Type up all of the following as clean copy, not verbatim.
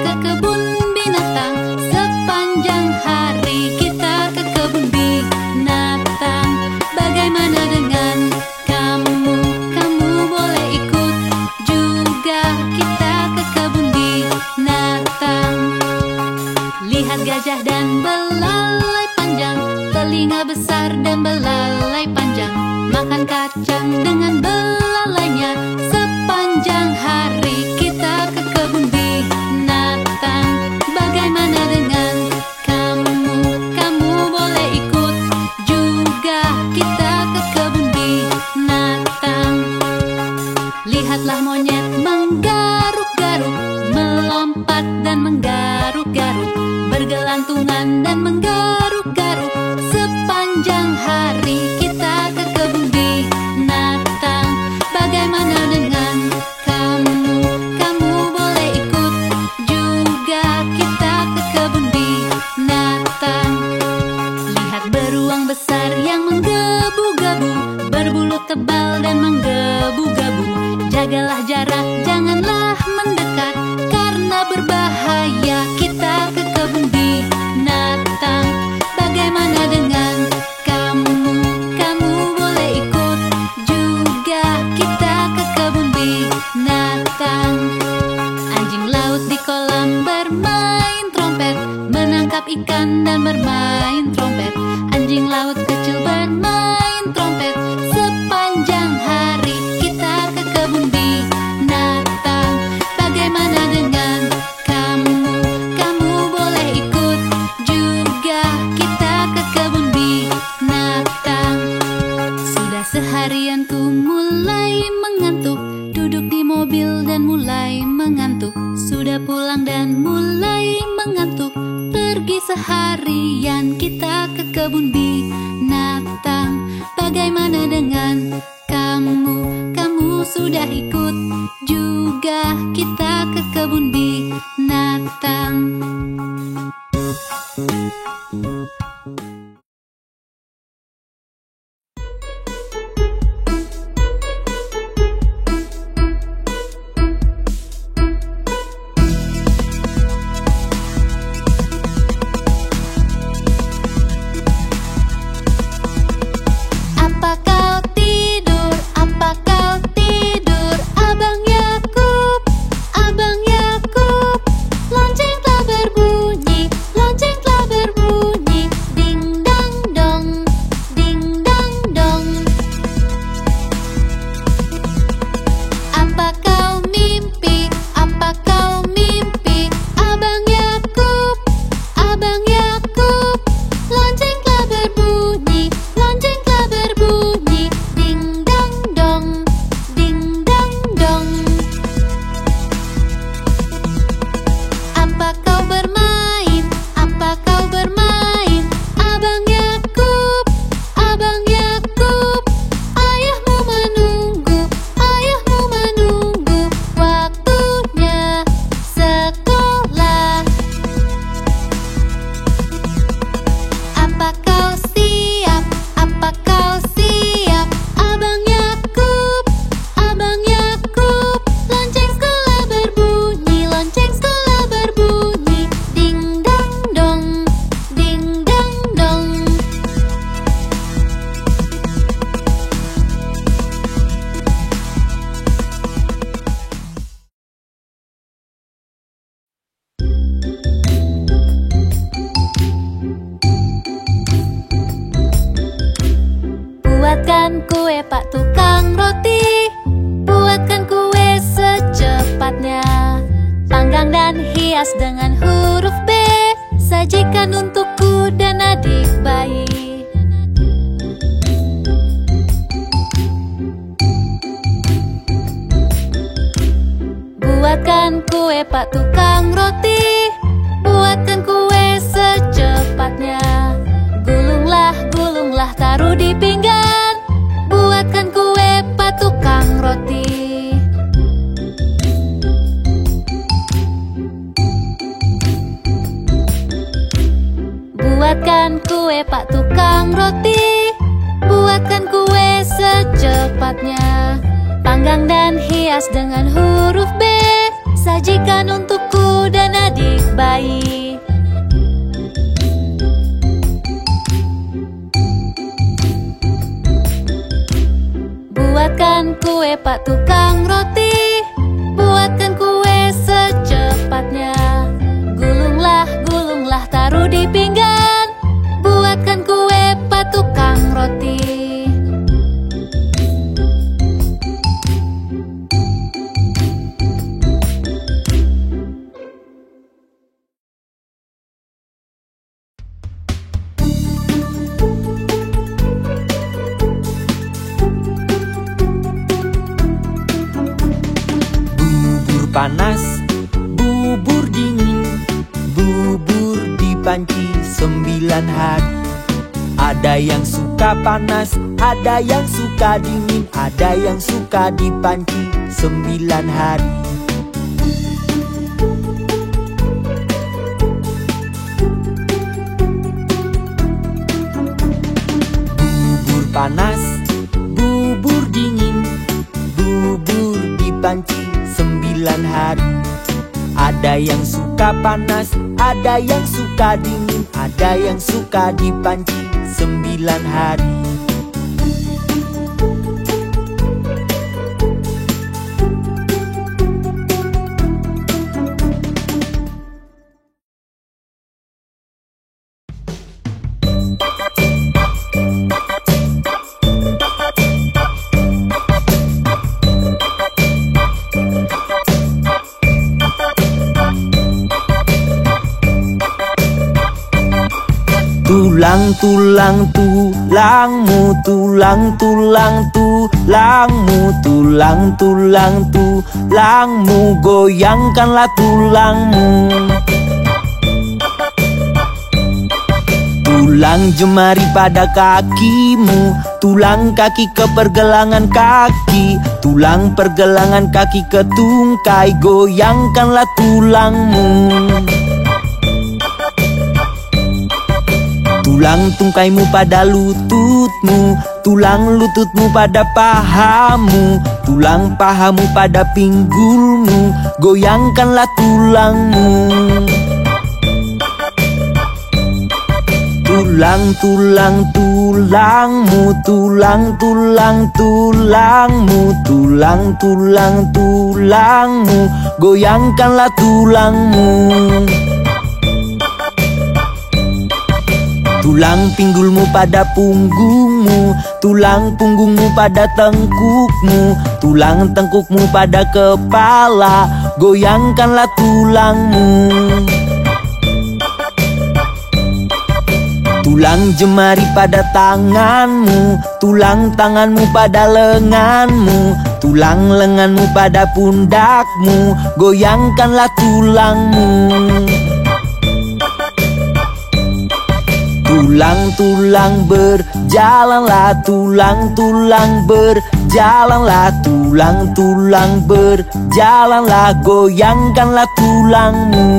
ke kebun binatang. Sepanjang hari kita ke kebun binatang. Bagaimana dengan kamu? Kamu boleh ikut juga kita ke kebun binatang. Lihat gajah dan belalai panjang, telinga besar dan belalai panjang, makan kacang dengan belalainya. Sepanjang hari kita ke kebun binatang. Bagaimana dengan kamu? Kamu boleh ikut juga kita ke kebun binatang. Lihatlah monyet menggaruk-garuk, melompat dan menggaruk-garuk, bergelantungan dan menggaruk-garuk. Sepanjang hari kita ke kebun binatang. Bagaimana dengan kamu? Kamu boleh ikut juga kita ke kebun binatang. Lihat beruang besar yang menggebu-gebu, berbulu tebal dan menggebu-gebu. Jagalah jarak, janganlah mendekat, karena berbahaya kita ke kebun binatang. Bagaimana dengan kamu? Kamu boleh ikut juga kita ke kebun binatang. Anjing laut di kolam bermain trompet, menangkap ikan dan bermain trompet. Anjing laut kecil bermain trompet. Sepanjang hari kita ke kebun binatang. Bagaimana dengan kamu? Kamu boleh ikut juga kita ke kebun binatang. Sudah seharian ku mulai mengantuk, duduk di mobil dan mulai mengantuk. Sudah pulang dan mulai mengantuk, pergi seharian kita ke kebun binatang. Bagaimana dengan kamu? Kamu sudah ikut juga kita ke kebun binatang. Apa kau tidur? Apa kau tidur? Abang Yakub, Abang Yakub. Lonceng telah berbunyi, lonceng telah berbunyi. Ding dang dong, ding dang dong. Apa kau mimpi? Apa kau mimpi? Abang Yakub, Abang Yakub. Lonceng telah berbunyi, lonceng telah berbunyi. Ding dang dong, ding dang dong. Apa kau bermain? Apa kau bermain? Abang Yakub, Abang Yakub. Ayahmu menunggu, ayahmu menunggu. Waktunya sekolah. Apa kau siap? Apa kau siap? Abang Yakub, Abang Yakub. Lonceng sekolah berbunyi, lonceng sekolah berbunyi. Ding dang dong, ding dang dong. Buatkan kue Pak tukang roti, buatkan kue secepatnya. Panggang dan hias dengan huruf B, sajikan untukku dan adik bayi. Buatkan kue Pak tukang roti, buatkan kue secepatnya. Gulunglah, gulunglah, taruh di pinggan. Buatkan kue Pak tukang roti. Buatkan kue Pak tukang roti, buatkan kue secepatnya. Panggang dan hias dengan huruf B, sajikan untukku dan adik Pak tukang roti, buatkan kue secepatnya. Gulunglah, gulunglah, taruh di pinggan. Buatkan kue Pak tukang roti. Panas, bubur dingin, bubur di panci 9 hari. Ada yang suka panas, ada yang suka dingin, ada yang suka di panci 9 hari. Bubur panas, bubur dingin, bubur di panci 9 hari. Ada yang suka panas, ada yang suka dingin, ada yang suka di panci 9 hari. Tulang, tulang, tulangmu, tulang, tulang, tulangmu, tulang, tulang, tulangmu, goyangkanlah tulangmu. Tulang jemari pada kakimu, tulang kaki ke pergelangan kaki, tulang pergelangan kaki ke tungkai, goyangkanlah tulangmu. Tulang tungkaimu pada lututmu, tulang lututmu pada pahamu, tulang pahamu pada pinggulmu, goyangkanlah tulangmu. Tulang, tulang, tulangmu, tulang, tulang, tulangmu, tulang, tulang, tulangmu, goyangkanlah tulangmu. Tulang pinggulmu pada punggungmu, tulang punggungmu pada tengkukmu, tulang tengkukmu pada kepala, goyangkanlah tulangmu. Tulang jemari pada tanganmu, tulang tanganmu pada lenganmu, tulang lenganmu pada pundakmu, goyangkanlah tulangmu. Tulang-tulang berjalanlah, tulang-tulang berjalanlah, tulang-tulang berjalanlah, goyangkanlah tulangmu.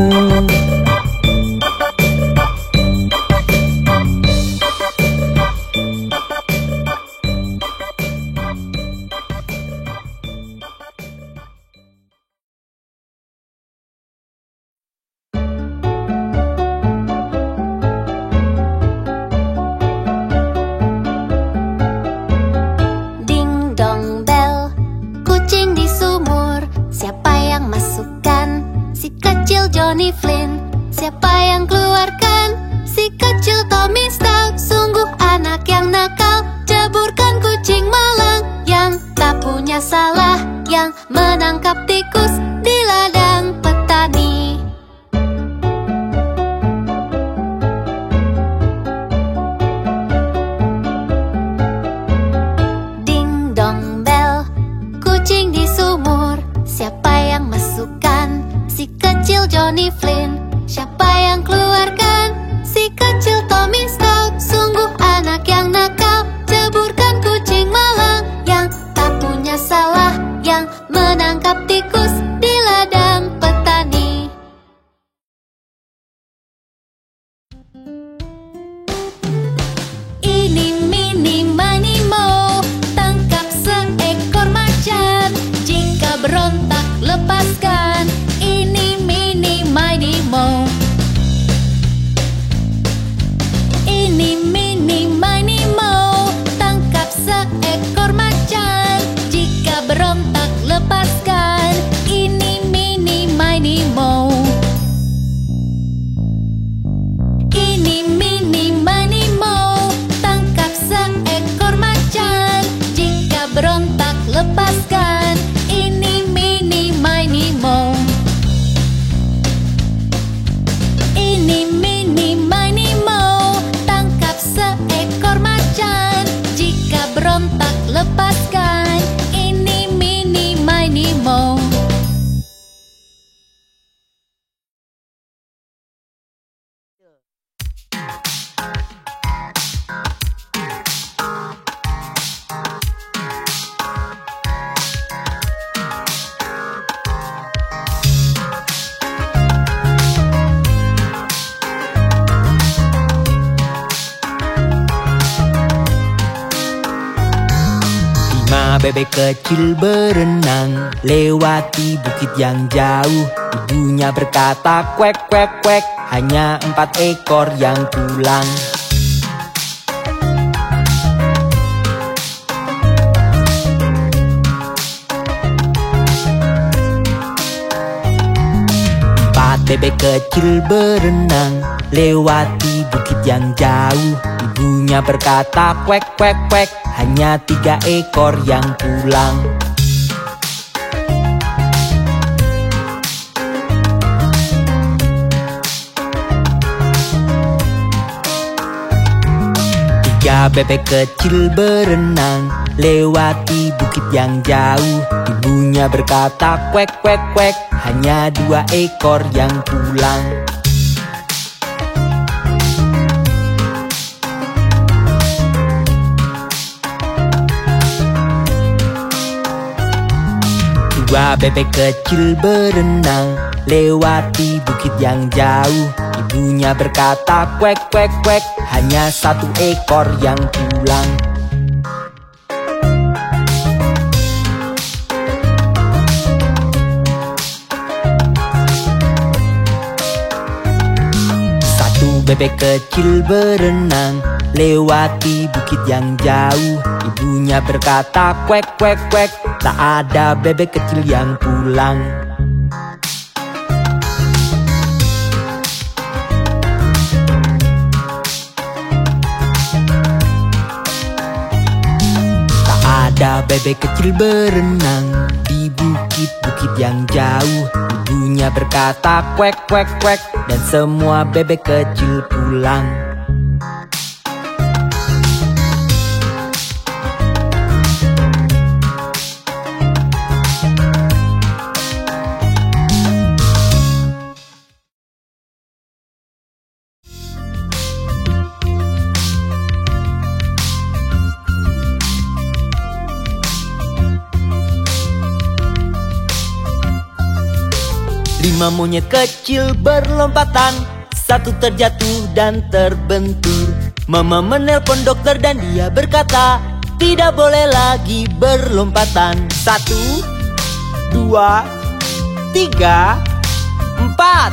Johnny Flynn. Siapa yang keluarkan? Si kecil Tommy Stout. Sungguh anak yang nakal. Jeburkan kucing malang yang tak punya salah, yang menangkap tikus di ladang petani. Ding dong bell, kucing di sumur. Siapa yang masukkan? Si kecil Johnny Flynn. Siapa yang keluarkan? Si kecil Tommy Stout. Sungguh anak yang nakal. Jeburkan kucing malang yang tak punya salah, yang menangkap tikus di ladang petani. Ini mini mini mo, tangkap seekor macan. Jika berontak lepaskan. Ini mini mini mo. bebek kecil berenang lewati bukit yang jauh. Ibunya berkata kwek kwek kwek, hanya 4 ekor yang pulang. Bebek kecil berenang lewati bukit yang jauh. Ibunya berkata kwek kwek kwek, hanya 3 ekor yang pulang. Tiga bebek kecil berenang lewati bukit yang jauh. Ibunya berkata kwek kwek kwek, hanya 2 ekor yang pulang. Dua bebek kecil berenang lewati bukit yang jauh. Ibunya berkata kwek kwek kwek, hanya 1 ekor yang pulang. Bebek kecil berenang lewati bukit yang jauh. Ibunya berkata kwek kwek kwek, tak ada bebek kecil yang pulang. Tak ada bebek kecil berenang di bukit-bukit yang jauh. Ibunya berkata kwek kwek kwek, dan semua bebek kecil pulang. Lima monyet kecil berlompatan, satu terjatuh dan terbentur. Mama menelpon dokter dan dia berkata, tidak boleh lagi berlompatan. 1, 2, 3, 4.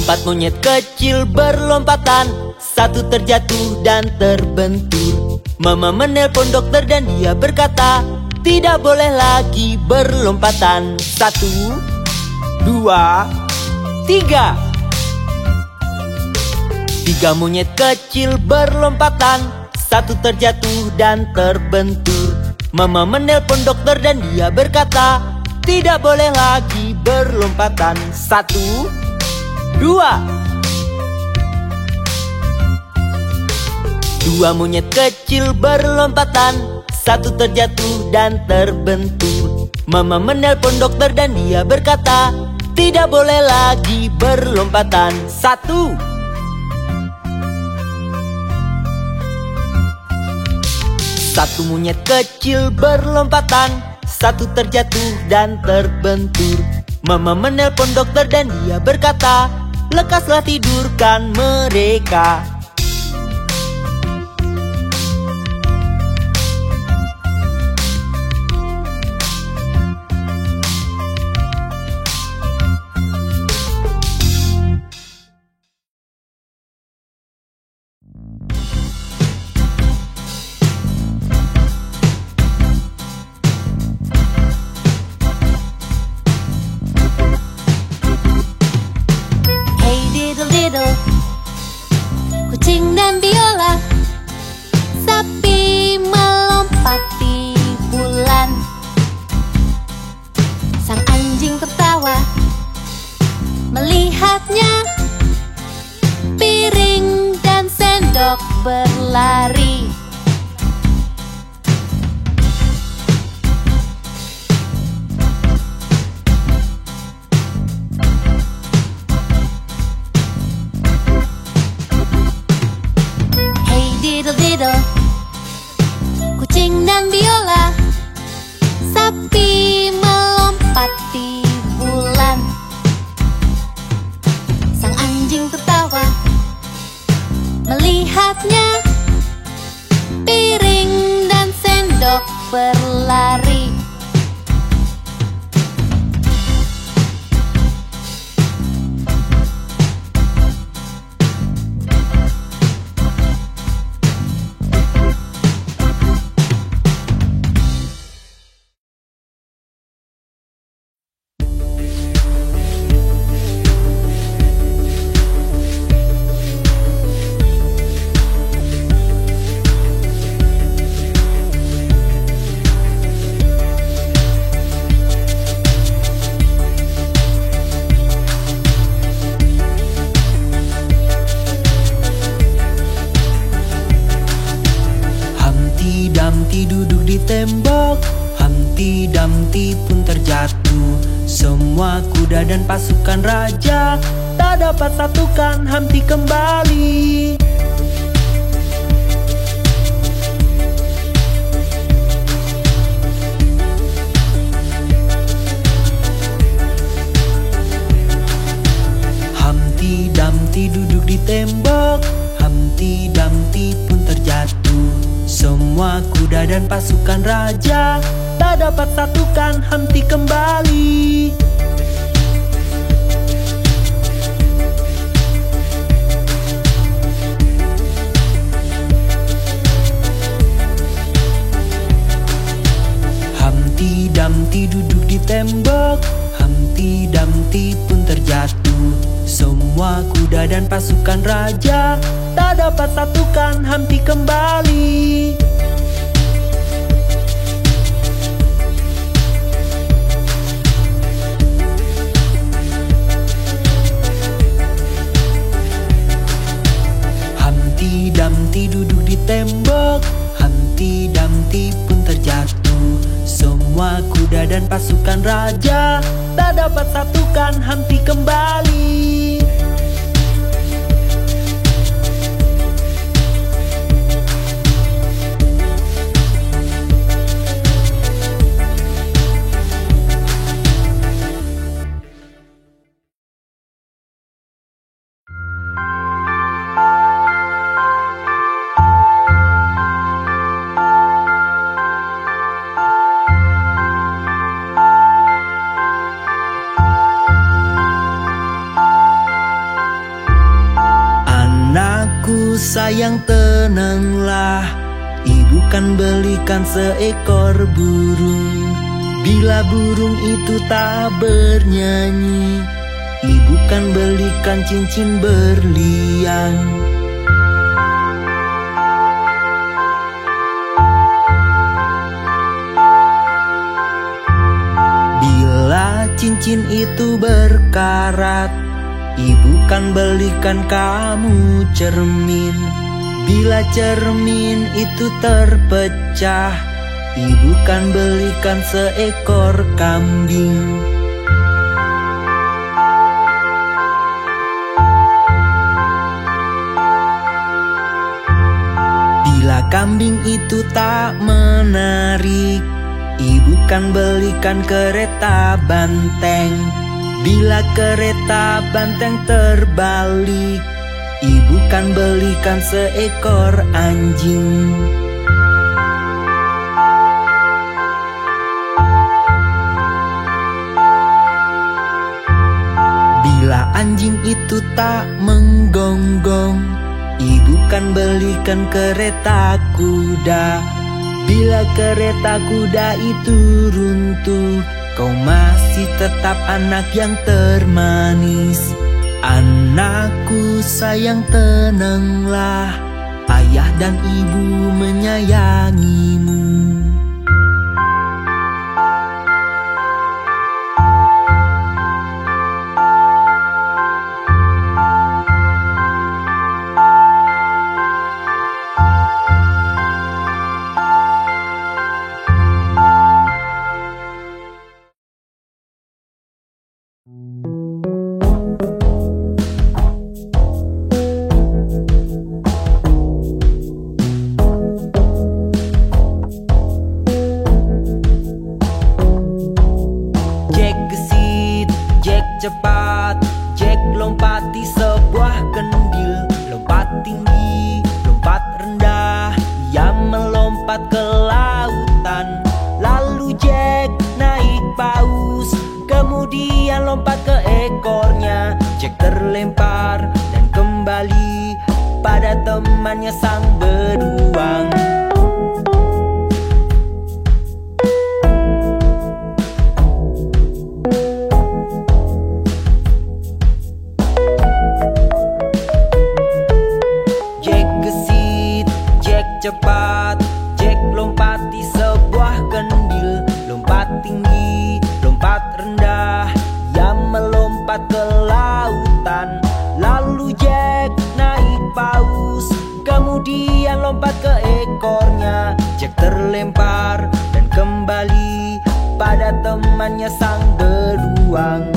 4 monyet kecil berlompatan, satu terjatuh dan terbentur. Mama menelpon dokter dan dia berkata, tidak boleh lagi berlompatan. 1, 2, 3. 3 monyet kecil berlompatan, satu terjatuh dan terbentur. Mama menelpon dokter dan dia berkata, tidak boleh lagi berlompatan. 1, 2. 2 monyet kecil berlompatan, satu terjatuh dan terbentur. Mama menelpon dokter dan dia berkata, tidak boleh lagi berlompatan. 1. 1 monyet kecil berlompatan, satu terjatuh dan terbentur. Mama menelpon dokter dan dia berkata, lekaslah tidurkan mereka. Kucing dan biola, sapi melompati bulan. Sang anjing tertawa melihatnya, piring dan sendok berlari. Diddle, kucing dan biola, sapi melompati bulan. Sang anjing tertawa melihatnya, piring dan sendok berlari. tembok. Humpty Dumpty pun terjatuh. Semua kuda dan pasukan raja tak dapat satukan Humpty kembali. Humpty Dumpty duduk di tembok. Humpty Dumpty pun terjatuh. Semua kuda dan pasukan raja tak dapat satukan Humpty kembali. Humpty Dumpty duduk di tembok. Humpty Dumpty pun terjatuh. Semua kuda dan pasukan raja tak dapat satukan Humpty kembali. Humpty Dumpty duduk di tembok. Humpty Dumpty pun terjatuh. Semua kuda dan pasukan raja tak dapat satukan Humpty kembali. Sayang tenanglah, ibu kan belikan seekor burung. Bila burung itu tak bernyanyi, ibu kan belikan cincin berlian. Bila cincin itu berkarat, ibu kan belikan kamu cermin. Bila cermin itu terpecah, ibu kan belikan seekor kambing. Bila kambing itu tak menarik, ibu kan belikan kereta banteng. Bila kereta banteng terbalik, ibu kan belikan seekor anjing. Bila anjing itu tak menggonggong, ibu kan belikan kereta kuda. Bila kereta kuda itu runtuh, kau masih tetap anak yang termanis. Anakku sayang tenanglah, ayah dan ibu menyayangimu. Cepat, Jack lompati sebuah kendil. Lompat tinggi, lompat rendah, ia melompat ke lautan. Lalu Jack naik paus, kemudian lompat ke ekornya. Jack terlempar dan kembali pada temannya sang beruang. Cepat, Jack lompati sebuah kendil. Lompat tinggi, lompat rendah, ia melompat ke lautan. Lalu Jack naik paus, kemudian lompat ke ekornya. Jack terlempar temannya sang beruang.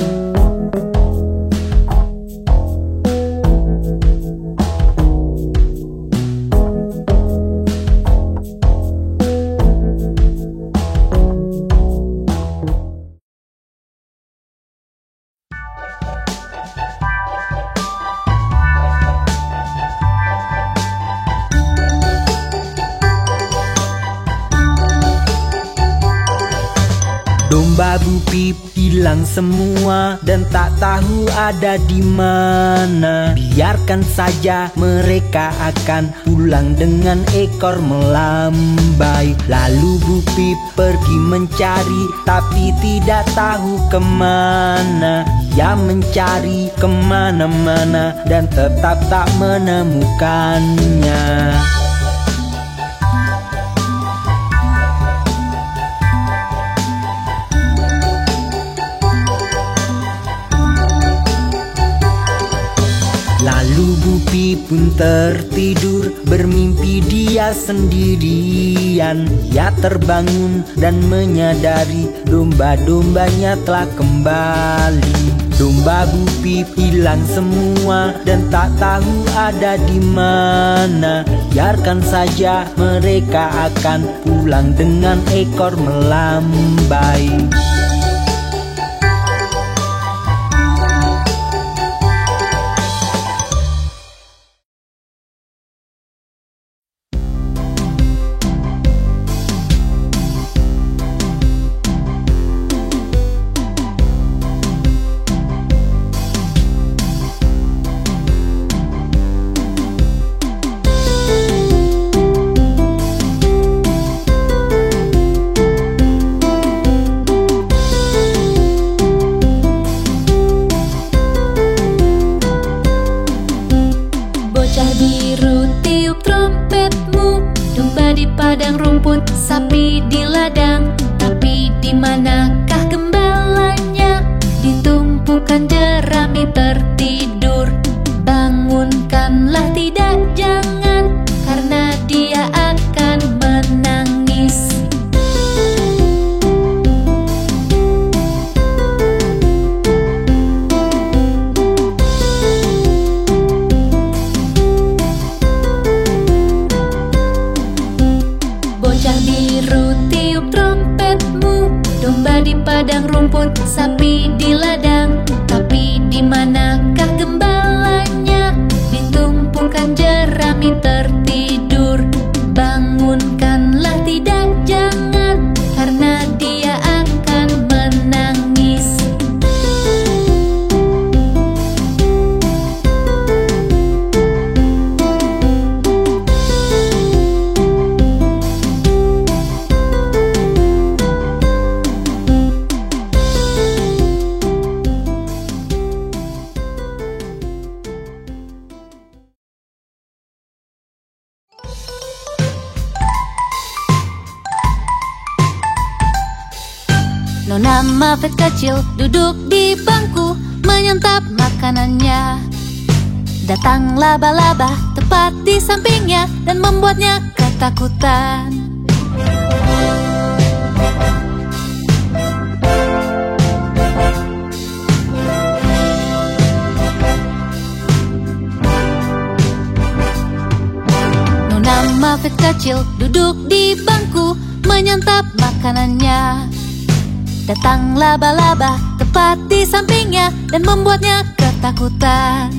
Domba Bu Pip hilang semua dan tak tahu ada di mana. Biarkan saja, mereka akan pulang dengan ekor melambai. Lalu Bu Pip pergi mencari, tapi tidak tahu kemana. Ia mencari kemana-mana dan tetap tak menemukannya. Lalu Bu Pip pun tertidur, bermimpi dia sendirian. Ia terbangun dan menyadari domba-dombanya telah kembali. Domba Bu Pip hilang semua dan tak tahu ada di mana. Biarkan saja, mereka akan pulang dengan ekor melambai. Sapi di ladang, tapi di manakah gembalanya? Ditumpukan jerami tertidur. Bangunkanlah, tidak jangan, karena dia akan menangis. Domba di padang rumput, sapi di ladang, tapi di manakah gembalanya? Ditumpukan jerami tertidur. Bangunkanlah, tidak jangan, karena dia akan menangis. Nona Muffet kecil duduk di bangku menyantap makanannya. Datang laba-laba tepat di sampingnya dan membuatnya ketakutan. Nona Muffet kecil duduk di bangku menyantap makanannya. Datang laba-laba tepat di sampingnya dan membuatnya ketakutan.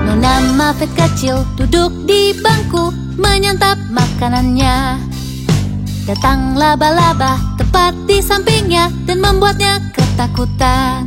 Nona Muffet kecil duduk di bangku menyantap makanannya. Datang laba-laba tepat di sampingnya dan membuatnya ketakutan.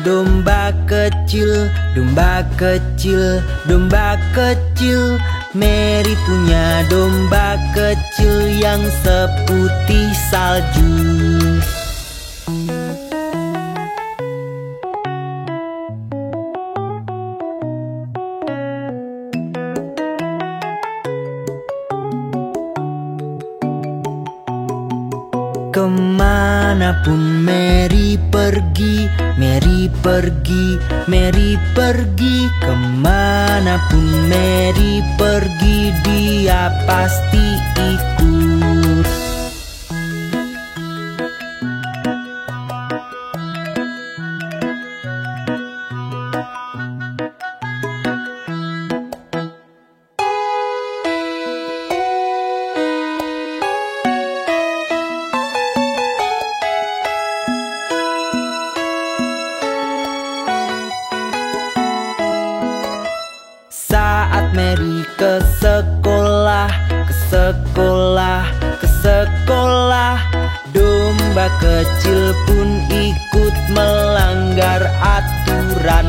domba kecil, domba kecil, domba kecil. Mary punya domba kecil yang seputih salju. Kemanapun Mary pergi, Mary pergi, Mary pergi. Kemanapun Mary pergi, dia pasti ikut. Saat Mary ke sekolah, ke sekolah, ke sekolah, domba kecil pun ikut melanggar aturan.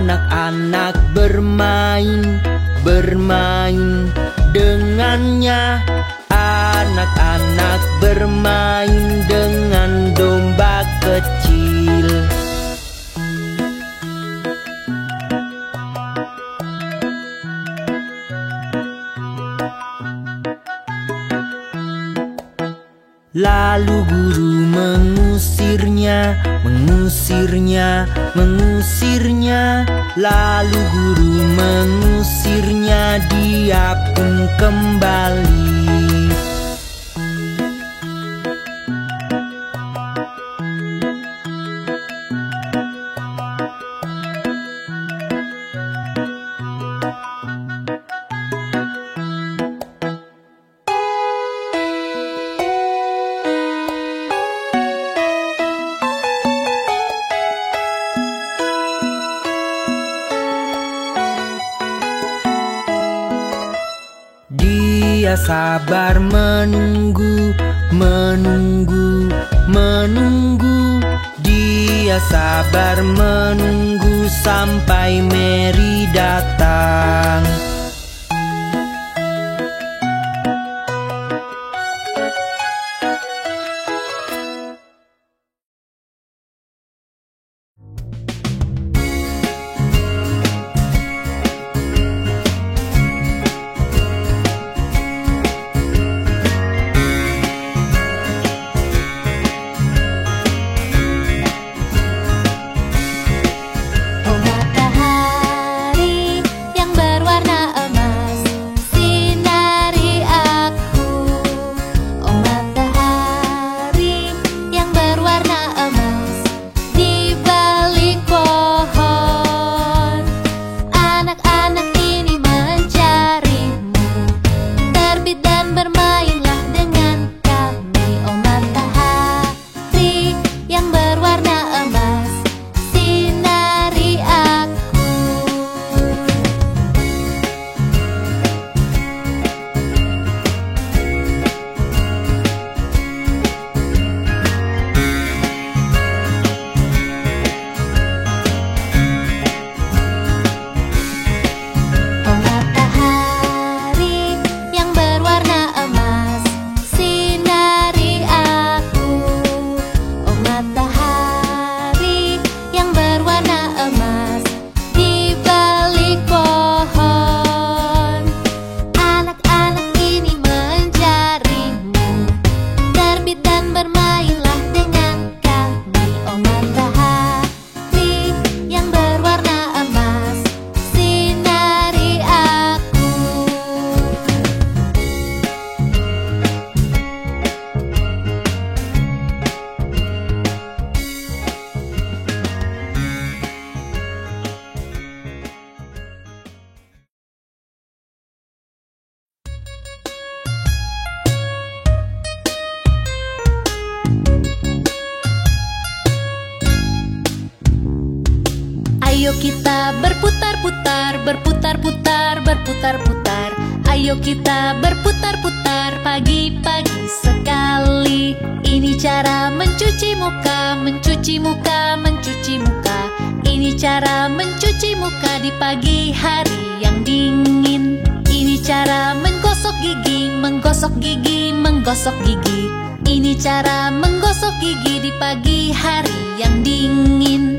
Anak-anak bermain, bermain dengannya. Anak-anak bermain dengan domba kecil. Lalu guru mengusirnya, mengusirnya, mengusirnya. Lalu guru mengusirnya, dia pun kembali. Dia sabar menunggu, menunggu, menunggu. Dia sabar menunggu sampai Mary datang. kita berputar-putar, berputar-putar, berputar-putar. Ayo kita berputar-putar pagi-pagi sekali. Ini cara mencuci muka, mencuci muka, mencuci muka. Ini cara mencuci muka di pagi hari yang dingin. Ini cara menggosok gigi, menggosok gigi, menggosok gigi. Ini cara menggosok gigi di pagi hari yang dingin.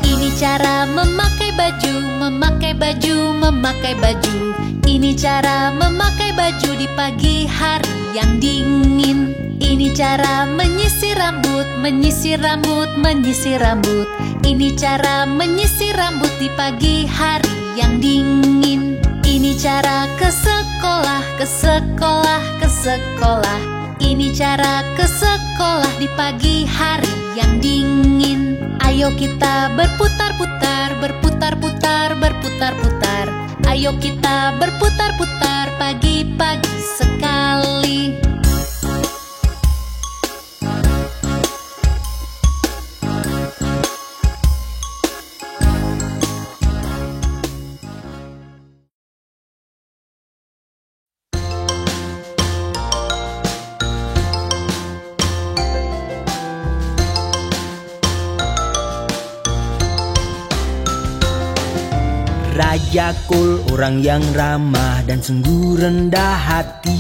Ini cara memakai baju, memakai baju, memakai baju. Ini cara memakai baju di pagi hari yang dingin. Ini cara menyisir rambut, menyisir rambut, menyisir rambut. Ini cara menyisir rambut di pagi hari yang dingin. Ini cara ke sekolah, ke sekolah, ke sekolah. Ini cara ke sekolah di pagi hari yang dingin. Ayo kita berputar-putar, berputar-putar, berputar-putar. Ayo kita berputar-putar pagi-pagi sekali. Raja Kol orang yang ramah dan sungguh rendah hati.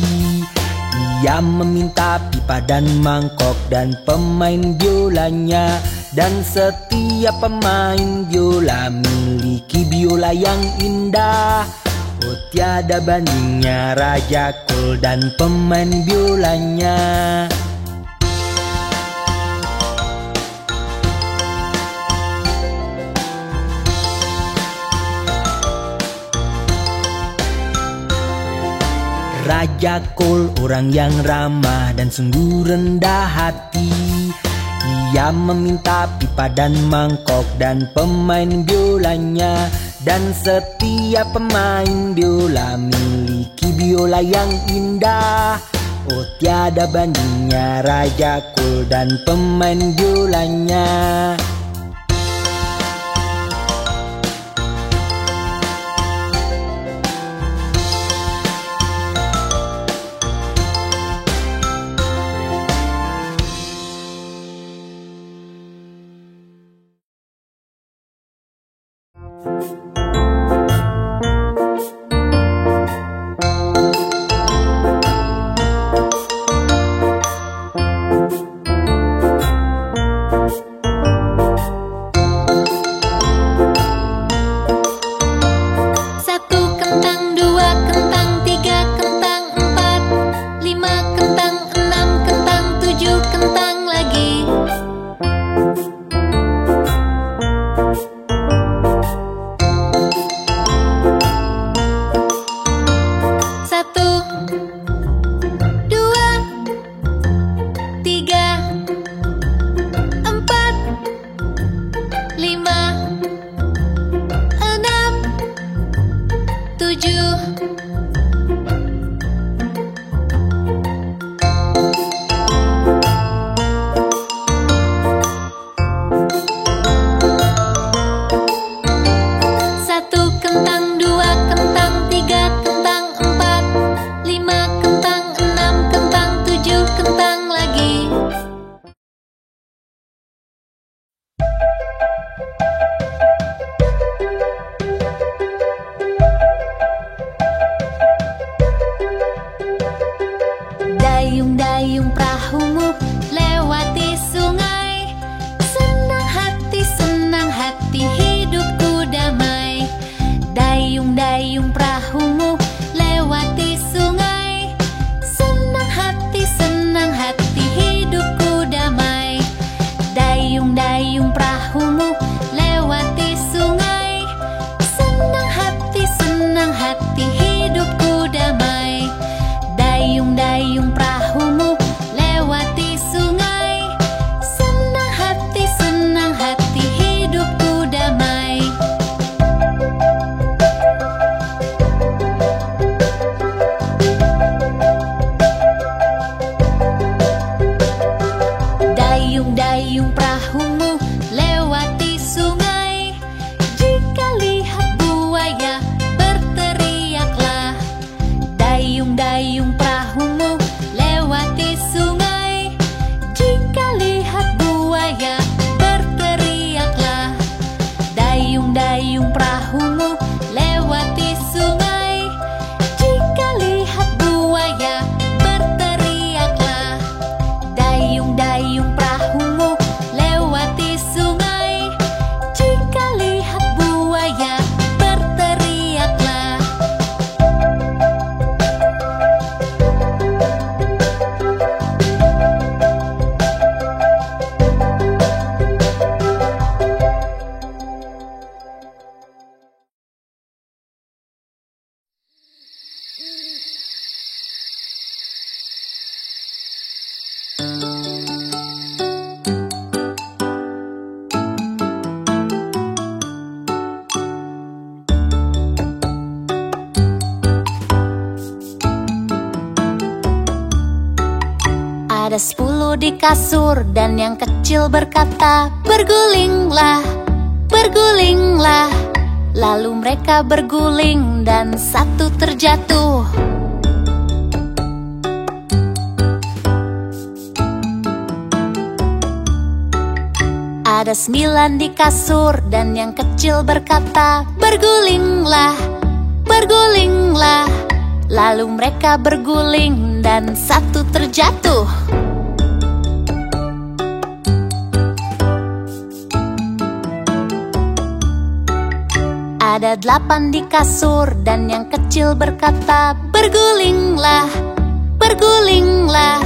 Ia meminta pipa dan mangkok dan pemain biolanya. Dan setiap pemain biola miliki biola yang indah. Oh tiada bandingnya Raja Kol dan pemain biolanya. Raja Kol orang yang ramah dan sungguh rendah hati. Ia meminta pipa dan mangkok dan pemain biolanya. Dan setiap pemain biola miliki biola yang indah. Oh tiada bandingnya Raja Kol dan pemain biolanya. di kasur dan yang kecil berkata, "Bergulinglah, bergulinglah." Lalu mereka berguling dan satu terjatuh. Ada 9 di kasur dan yang kecil berkata, "Bergulinglah, bergulinglah." Lalu mereka berguling dan satu terjatuh. Ada 8 di kasur dan yang kecil berkata, "Bergulinglah, bergulinglah."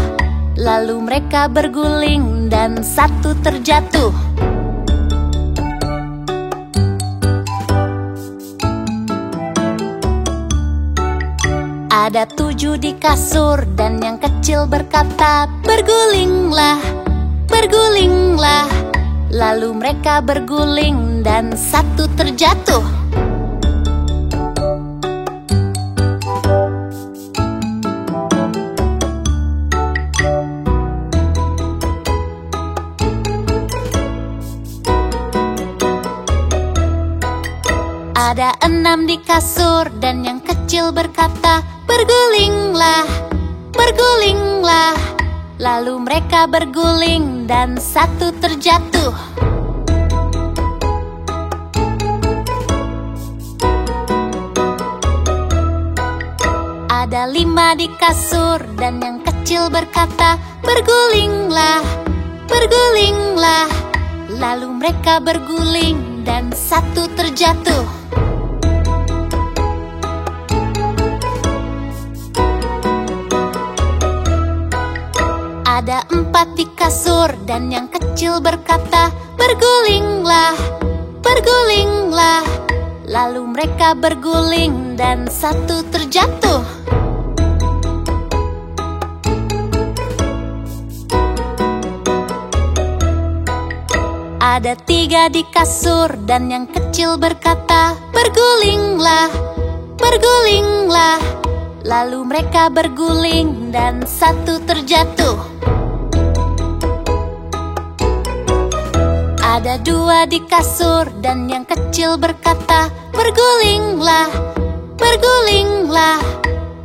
Lalu mereka berguling dan satu terjatuh. Ada 7 di kasur dan yang kecil berkata, "Bergulinglah, bergulinglah." Lalu mereka berguling dan satu terjatuh. Ada 6 di kasur dan yang kecil berkata, "Bergulinglah, bergulinglah." Lalu mereka berguling dan satu terjatuh. Ada 5 di kasur dan yang kecil berkata, "Bergulinglah, bergulinglah." Lalu mereka berguling dan satu terjatuh. Ada 4 di kasur dan yang kecil berkata, "Bergulinglah, bergulinglah." Lalu mereka berguling dan satu terjatuh. Ada 3 di kasur dan yang kecil berkata, "Bergulinglah, bergulinglah." Lalu mereka berguling dan satu terjatuh. Ada 2 di kasur dan yang kecil berkata, "Bergulinglah, bergulinglah."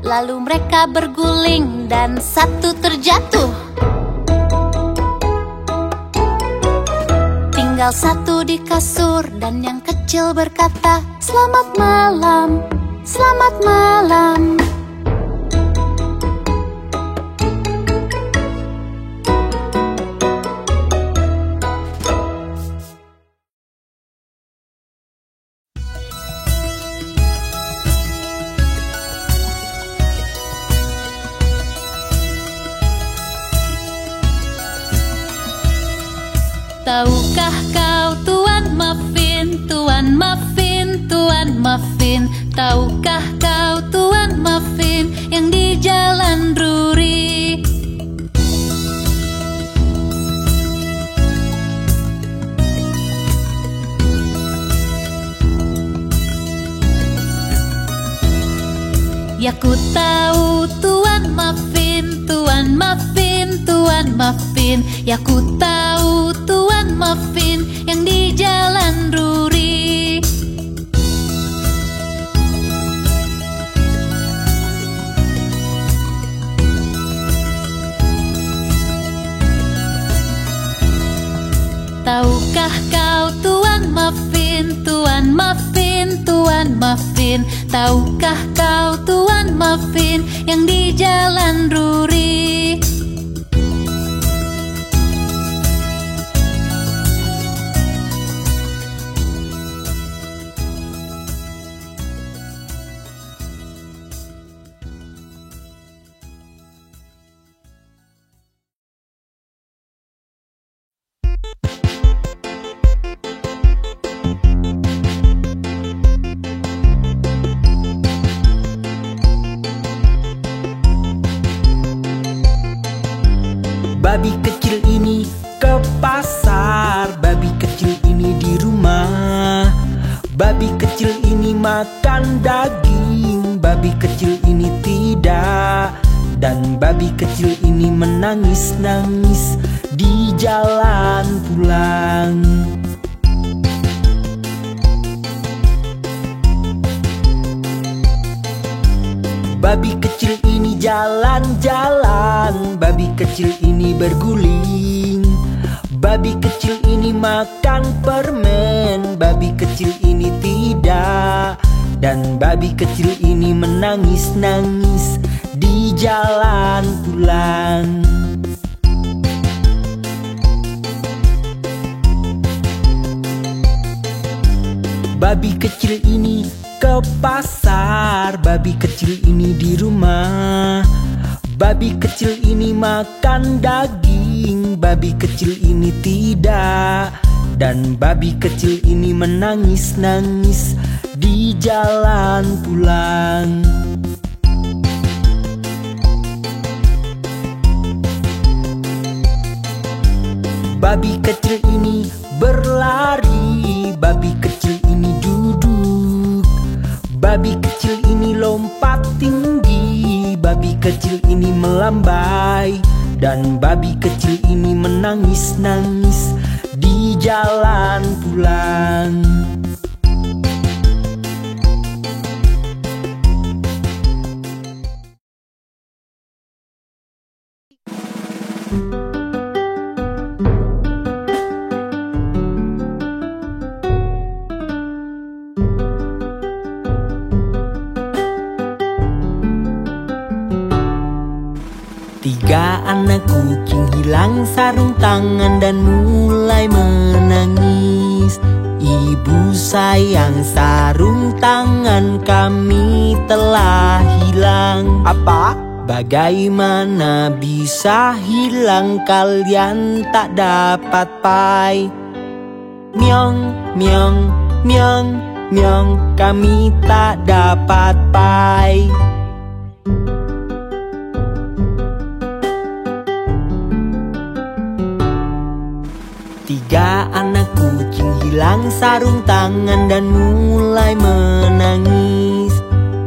Lalu mereka berguling dan satu terjatuh. Tinggal 1 di kasur dan yang kecil berkata, "Selamat malam, selamat malam." Tahukah kau Tuan Muffin, Tuan Muffin, Tuan Muffin? Tahukah kau Tuan Muffin yang di Jalan Drury? Ya ku tahu Tuan Muffin, Tuan Muffin, Tuan Muffin. Ya ku tahu Tuan Muffin yang di Jalan Drury. Tahukah kau Tuan Muffin, Tuan Muffin, Tuan Muffin? Tahukah kau Tuan Muffin yang di Jalan Drury? Babi kecil ini ke pasar, babi kecil ini di rumah. Babi kecil ini makan daging, babi kecil ini tidak. Dan babi kecil ini menangis-nangis di jalan pulang. Babi kecil ini jalan-jalan, babi kecil ini berguling. Babi kecil ini makan permen, babi kecil ini tidak. Dan babi kecil ini menangis-nangis di jalan pulang. Babi kecil ini ke pasar, babi kecil ini di rumah. Babi kecil ini makan daging, babi kecil ini tidak. Dan babi kecil ini menangis-nangis di jalan pulang. Babi kecil ini berlari, babi kecil ini duduk. Babi kecil ini lompat tinggi, babi kecil ini melambai. Dan babi kecil ini menangis-nangis di jalan pulang. Tiga anak kucing hilang sarung tangan dan mulai menangis. Ibu sayang, sarung tangan kami telah hilang. Apa? Bagaimana bisa hilang, kalian tak dapat pai? Myong, myong, myong, myong, kami tak dapat pai. Tiga anak kucing hilang sarung tangan dan mulai menangis.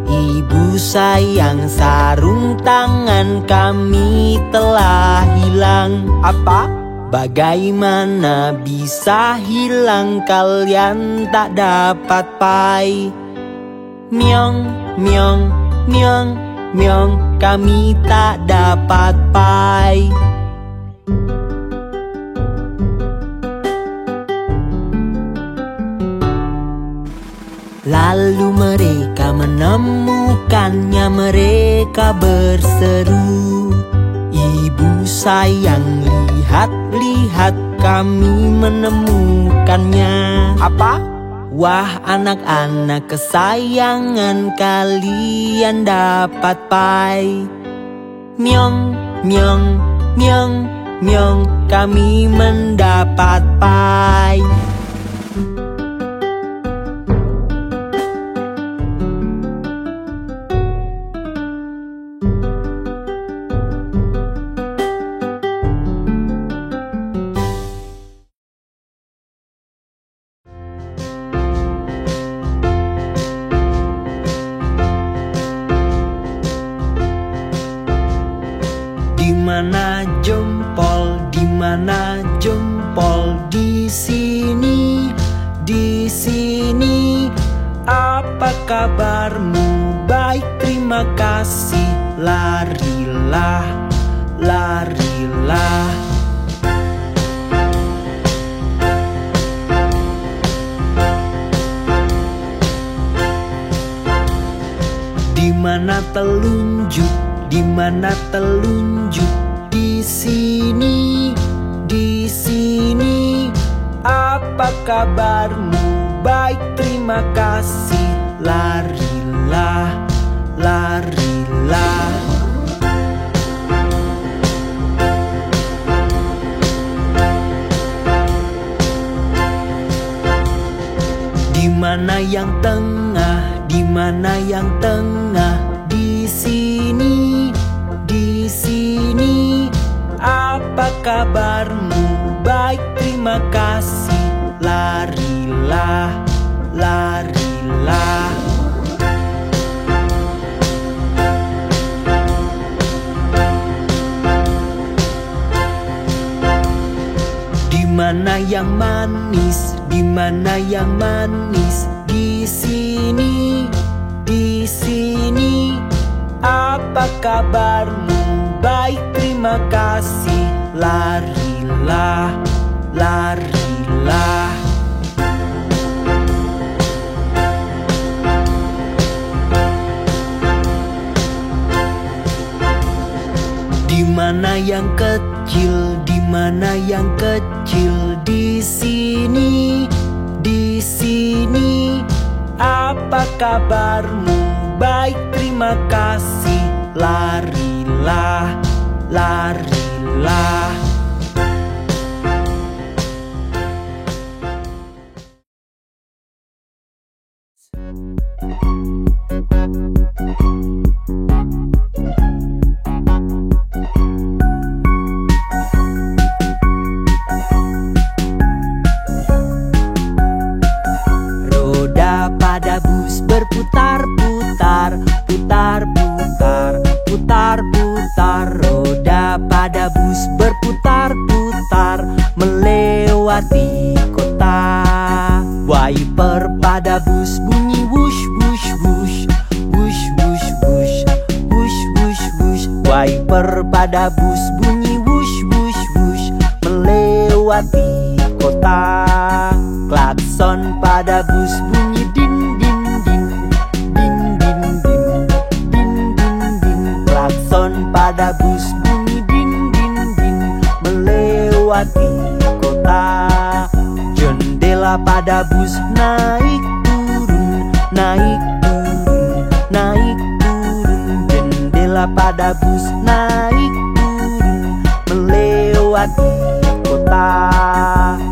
Ibu sayang, sarung tangan kami telah hilang. Apa? Bagaimana bisa hilang, kalian tak dapat pai? Myong, myong, myong, myong, kami tak dapat pai. Lalu mereka menemukannya, mereka berseru, ibu sayang, lihat-lihat kami menemukannya. Apa? Wah anak-anak kesayangan, kalian dapat pai. Myong, myong, myong, myong, kami mendapat pai. Dimana jempol, dimana jempol? Di sini, di sini. Apa kabarmu? Baik, terima kasih. Larilah, larilah. Dimana telunjuk? Dimana telunjuk? Di sini, di sini. Apa kabarmu? Baik, terima kasih. Larilah, larilah. Dimana yang tengah? Dimana yang tengah? Di sini, di sini. Apa kabarmu? Baik, terima kasih. Larilah, larilah. mana yang manis? Di mana yang manis? Di sini, di sini. Apa kabarmu? Baik, terima kasih. Larilah, larilah. Di mana yang kecil? Di mana yang kecil? Di sini, di sini. Apa kabarmu? Baik, terima kasih. Larilah, larilah. Roda pada bus berputar-putar, putar-putar, putar-putar. Roda pada bus berputar-putar melewati kota. Wiper pada bus bunyi wush, wush, wush, wush, wush, wush, wush, wush, wush. Wiper pada bus bunyi wush, wush, wush melewati kota. Klakson pada bus bunyi din, din, din, din, din, din, din, din, din. Klakson pada bus bunyi din, din, din melewati kota. Jendela pada bus naik turun, naik turun, naik turun. Jendela pada bus naik turun melewati kota.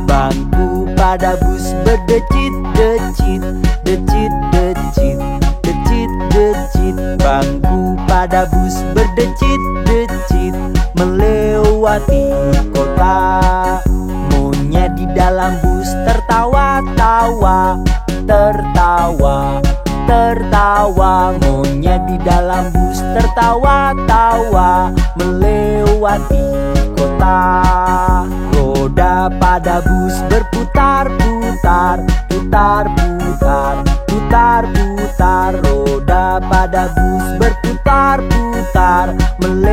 Bangku pada bus berdecit-decit, decit-decit, decit-decit. Bangku pada bus berdecit-decit melewati kota. Monyet di dalam bus tertawa-tawa, tertawa, tertawa. Monyet di dalam bus tertawa-tawa melewati kota. Roda pada bus berputar-putar, putar-putar, putar-putar. Roda pada bus berputar-putar melewati